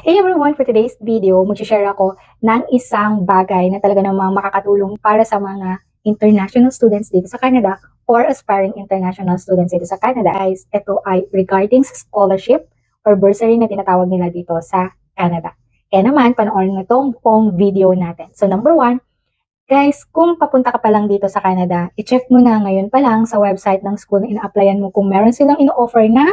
Hey everyone, for today's video, mag-share ako ng isang bagay na talaga namang makakatulong para sa mga international students dito sa Canada or aspiring international students dito sa Canada. Guys, ito ay regarding sa scholarship or bursary na tinatawag nila dito sa Canada. Kaya naman, panoorin mo itong buong video natin. So number one, guys, kung papunta ka pa lang dito sa Canada, i-check mo na ngayon pa lang sa website ng school na ina-applyan mo kung meron silang ino-offer na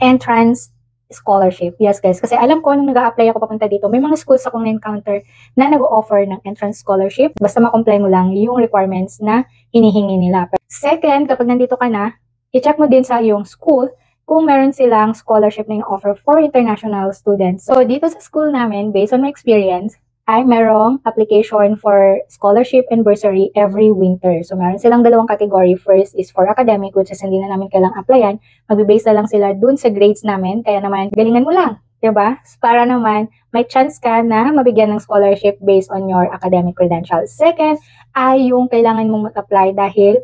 entrance scholarship. Yes guys, kasi alam ko nung nag-a-apply ako papunta dito, may mga schools akong na-encounter na nag-offer ng entrance scholarship. Basta ma-comply mo lang yung requirements na hinihingi nila. Second, kapag nandito ka na, i-check mo din sa iyong school kung meron silang scholarship na offer for international students. So dito sa school namin, based on my experience, ay merong application for scholarship and bursary every winter. So meron silang dalawang category. First is for academic, which is hindi na namin kailang applyan. Magbe-base na lang sila dun sa grades namin. Kaya naman, galingan mo lang. Diba? Para naman, may chance ka na mabigyan ng scholarship based on your academic credentials. Second, ay yung kailangan mong mag-apply dahil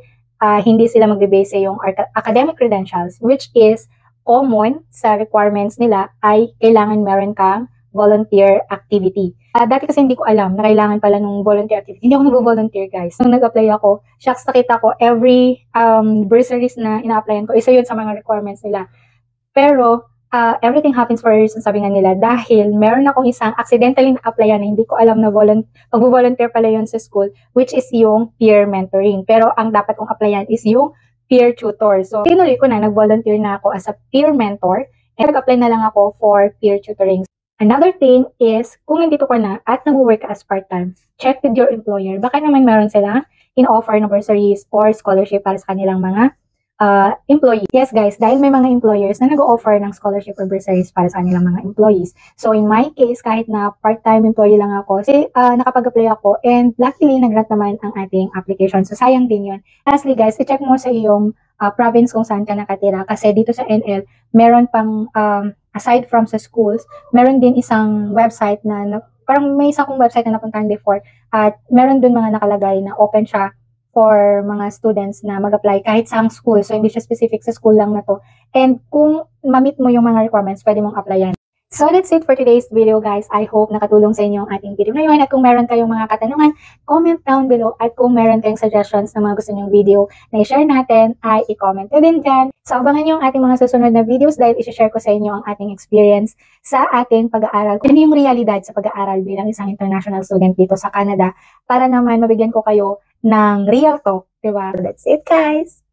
hindi sila magbe-base sa yung academic credentials, which is common sa requirements nila ay kailangan meron kang volunteer activity. Dati kasi hindi ko alam na kailangan pala nung volunteer activity. Hindi ako nag-volunteer guys. Nung nag-apply ako, shucks, nakita ko every bursaries na ina-applyan ko, isa yun sa mga requirements nila. Pero, everything happens for a reason, sabi nga nila, dahil meron akong isang accidentally na-applyan na hindi ko alam na mag-volunteer pala yun sa school, which is yung peer mentoring. Pero, ang dapat kong applyan is yung peer tutor. So, tinuloy ko na, nag-volunteer na ako as a peer mentor, and nag-apply na lang ako for peer tutoring. Another thing is, kung nandito ka na at nag-work ka as part-time, check with your employer. Baka naman meron sila in-offer na bursaries or scholarship para sa kanilang mga employees. Yes guys, dahil may mga employers na nag-offer ng scholarship or bursaries para sa kanilang mga employees. So in my case, kahit na part-time employee lang ako, nakapag-apply ako and luckily nag-grant naman ang ating application. So sayang din yun. Lastly guys, i-check mo sa iyong province kung saan ka nakatira kasi dito sa NL, meron pang aside from sa schools, meron din isang website na parang may isang website na napuntahan before at meron dun mga nakalagay na open siya for mga students na mag-apply kahit sa school. So, hindi siya specific sa school lang na to. And kung ma-meet mo yung mga requirements, pwede mong applyan. So, that's it for today's video, guys. I hope nakatulong sa inyo ang ating video ngayon. At kung meron kayong mga katanungan, comment down below. At kung meron kayong suggestions na mga gusto nyong video na i-share natin, ay i-comment nyo din dyan. So, abangan nyo ang ating mga susunod na videos dahil i-share ko sa inyo ang ating experience sa ating pag-aaral. Ano yung realidad sa pag-aaral bilang isang international student dito sa Canada para naman mabigyan ko kayo ng real talk, diba? So, that's it, guys!